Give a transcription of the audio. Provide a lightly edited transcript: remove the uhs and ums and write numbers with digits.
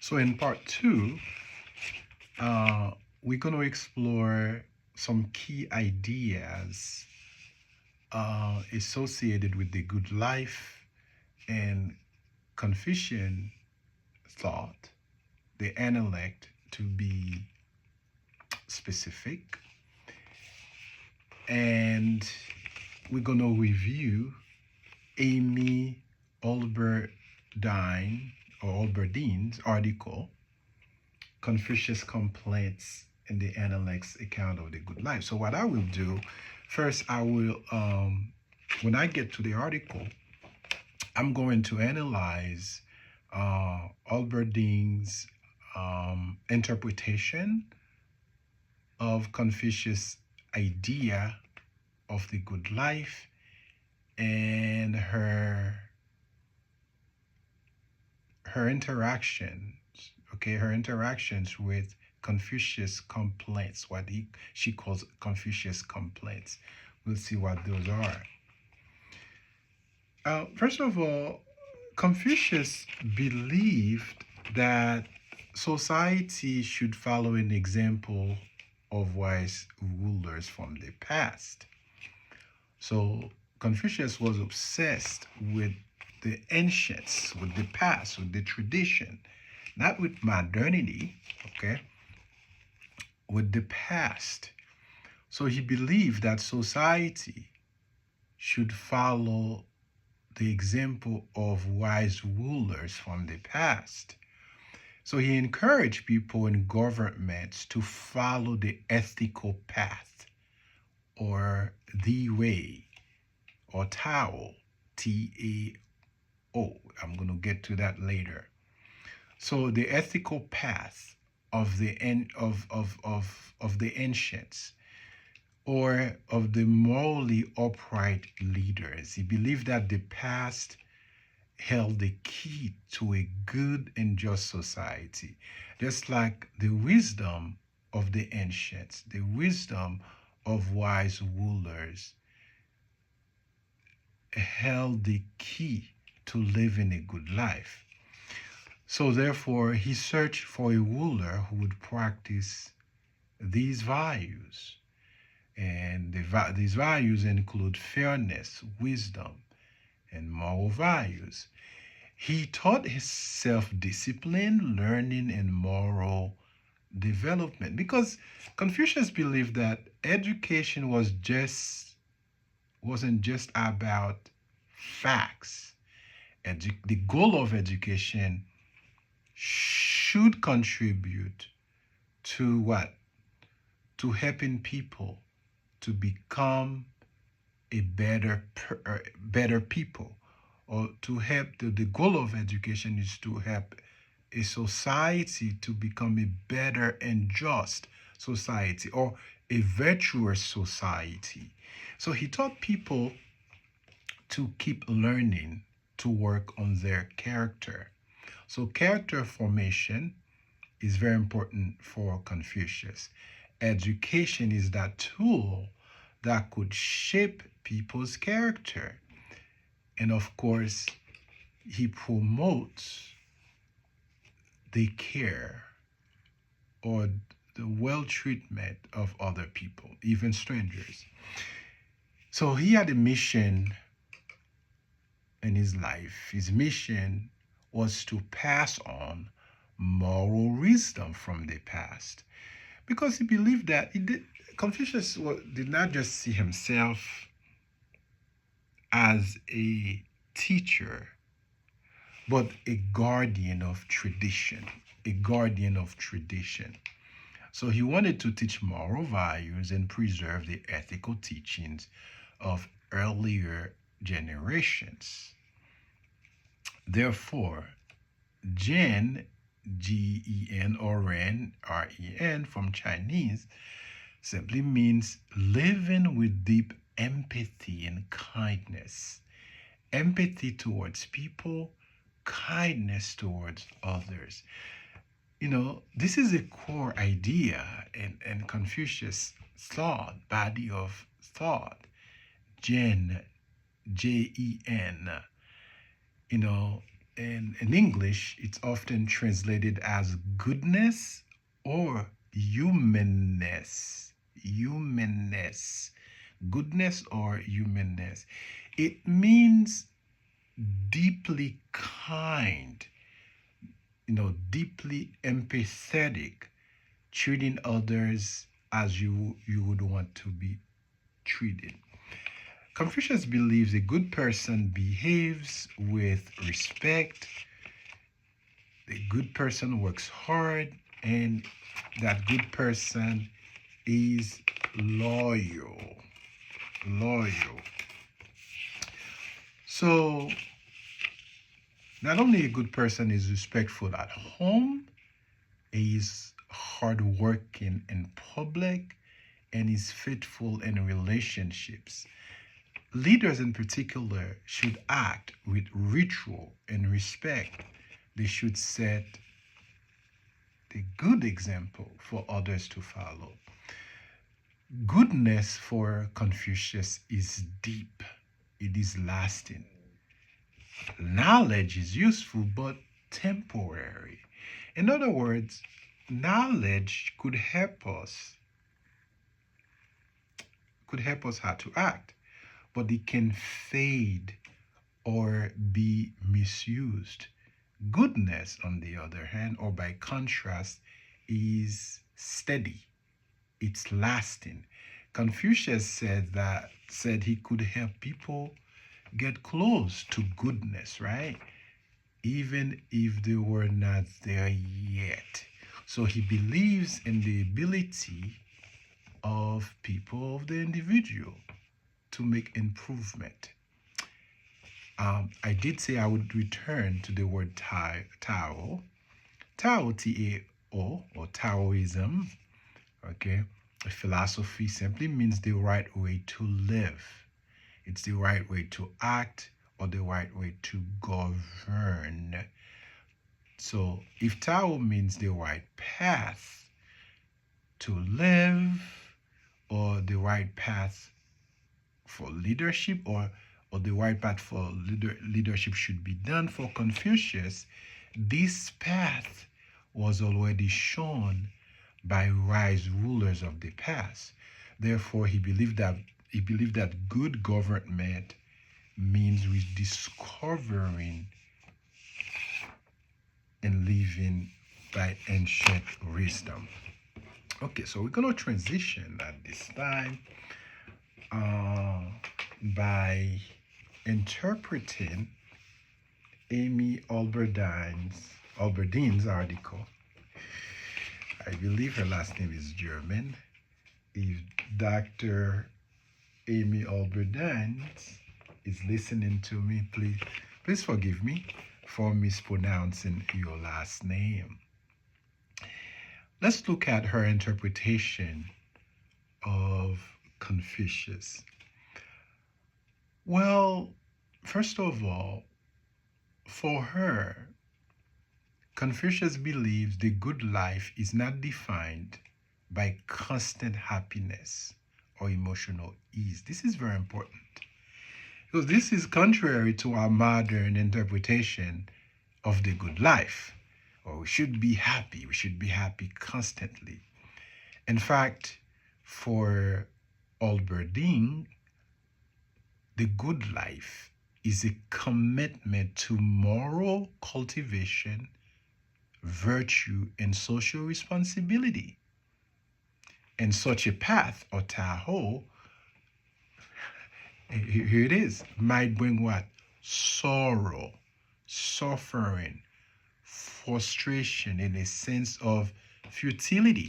So in part two, uh, we're going to explore some key ideas associated with the good life and Confucian thought, the Analect to be specific. And we're going to review Amy Albertine Albertine's article, Confucius Complaints in the Analects Account of the Good Life. So what I will do, first I will, when I get to the article, I'm going to analyze Albertine's interpretation of Confucius' idea of the good life and her interactions, okay, her interactions with Confucius complaints, she calls Confucius complaints. We'll see what those are. First of all, Confucius believed that society should follow an example of wise rulers from the past. So Confucius was obsessed with the ancients, with the past, with the tradition, not with modernity, okay, with the past. So he believed that society should follow the example of wise rulers from the past. So he encouraged people in governments to follow the ethical path or the way or Tao, T-A-O. I'm going to get to that later. So the ethical path of the of the ancients or of the morally upright leaders. He believed that the past held the key to a good and just society, just like the wisdom of the ancients, the wisdom of wise rulers held the key to living a good life. So therefore, he searched for a ruler who would practice these values. And these values include fairness, wisdom, and moral values. He taught his self-discipline, learning, and moral development because Confucius believed that education wasn't just about facts. The goal of education should contribute to what? To helping people to become a better people, or to help the goal of education is to help a society to become a better and just society or a virtuous society. So he taught people to keep learning, to work on their character. So character formation is very important for Confucius. Education is that tool that could shape people's character. And of course, he promotes the care or the well treatment of other people, even strangers. So he had a mission in his life. His mission was to pass on moral wisdom from the past because he believed that Confucius did not just see himself as a teacher, but a guardian of tradition, a guardian of tradition. So he wanted to teach moral values and preserve the ethical teachings of earlier generations. Therefore, Gen, Gen or Ren, Ren from Chinese, simply means living with deep empathy and kindness. Empathy towards people, kindness towards others. You know, this is a core idea in Confucius' thought, body of thought. Gen, Jen, you know, in English, it's often translated as goodness or humanness. Humanness. Goodness or humanness. It means deeply kind, deeply empathetic, treating others as you would want to be treated. Confucius believes a good person behaves with respect, a good person works hard, and that good person is loyal. Loyal. So, not only a good person is respectful at home, he is hardworking in public, and is faithful in relationships. Leaders in particular should act with ritual and respect. They should set the good example for others to follow. Goodness for Confucius is deep, it is lasting. Knowledge is useful but temporary. In other words, knowledge could help us how to act, but it can fade or be misused. Goodness, on the other hand, or by contrast, is steady. It's lasting. Confucius said he could help people get close to goodness, right? Even if they were not there yet. So he believes in the ability of people, of the individual, to make improvement. I did say I would return to the word Tao. Tao, T-A-O, or Taoism, okay? A philosophy simply means the right way to live. It's the right way to act or the right way to govern. So if Tao means the right path to live or the right path for leadership or the right path for leadership should be done for Confucius, this path was already shown by wise rulers of the past. Therefore, he believed that good government means rediscovering and living by ancient wisdom. Okay, so we're gonna transition at this time by interpreting Amy Alberdine's article. I believe her last name is German. If Dr. Amy Alberdine is listening to me, please forgive me for mispronouncing your last name. Let's look at her interpretation of Confucius. Well, first of all, for her, Confucius believes the good life is not defined by constant happiness or emotional ease. This is very important because this is contrary to our modern interpretation of the good life. Or we should be happy constantly. In fact, for Albertine, the good life is a commitment to moral cultivation, virtue, and social responsibility. And such a path, or Tahoe, here it is, might bring what? Sorrow, suffering, frustration, and a sense of futility.